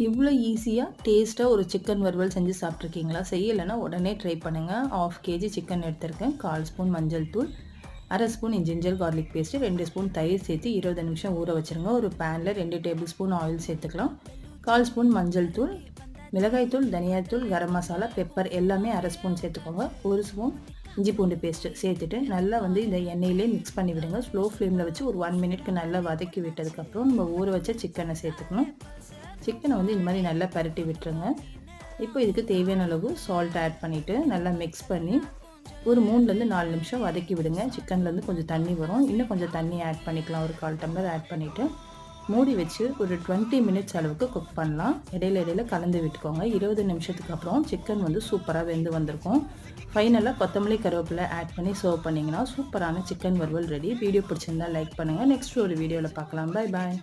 இவ்வளோ ஈஸியாக டேஸ்ட்டாக ஒரு சிக்கன் வறுவல் செஞ்சு சாப்பிட்ருக்கீங்களா? செய்யலைன்னா உடனே ட்ரை பண்ணுங்கள். 1/2 கேஜி சிக்கன் எடுத்திருக்கேன். 1/4 ஸ்பூன் மஞ்சள் தூள், 1/2 spoon ginger garlic paste, 2 spoon தயிர் சேர்த்து 20 நிமிஷம் ஊற வச்சுருங்க. ஒரு பேனில் 2 டேபிள் ஸ்பூன் ஆயில் சேர்த்துக்கலாம். 1/4 ஸ்பூன் மஞ்சள் தூள், மிளகாய்த்தூள், தனியாத்தூள், கரம் மசாலா, பெப்பர் எல்லாமே 1/2 ஸ்பூன் சேர்த்துக்கோங்க. 1 ஸ்பூன் இஞ்சி பூண்டு பேஸ்ட்டு சேர்த்துட்டு நல்லா இந்த எண்ணெயிலே மிக்ஸ் பண்ணி விடுங்க. ஸ்லோ ஃப்ளேமில் வச்சு ஒரு 1 மினிட்க்கு நல்லா வதக்கி விட்டதுக்கப்புறம் நம்ம ஊற வச்ச சிக்கனை சேர்த்துக்கணும். சிக்கனை இந்த மாதிரி நல்லா பரட்டி விட்டுருங்க. இப்போ இதுக்கு தேவையான அளவு சால்ட் ஆட் பண்ணிவிட்டு நல்லா மிக்ஸ் பண்ணி ஒரு 3லேருந்து 4 நிமிஷம் வதக்கி விடுங்க. சிக்கன்லேருந்து கொஞ்சம் தண்ணி வரும். இன்னும் கொஞ்சம் தண்ணி ஆட் பண்ணிக்கலாம். ஒரு 1/4 டம்ளர் ஆட் பண்ணிவிட்டு மூடி வச்சு ஒரு 20 மினிட்ஸ் அளவுக்கு குக் பண்ணலாம். இடையில கலந்து விட்டுக்கோங்க. 20 நிமிஷத்துக்கு அப்புறம் சிக்கன் சூப்பராக வெந்து வந்திருக்கும். ஃபைனலாக கொத்தமல்லி கருவேப்பிலை ஆட் பண்ணி சர்வ் பண்ணிங்கன்னா சூப்பரான சிக்கன் வறுவல் ரெடி. வீடியோ பிடிச்சிருந்தா லைக் பண்ணுங்கள். நெக்ஸ்ட் ஒரு வீடியோவில் பார்க்கலாம். பாய் பாய்.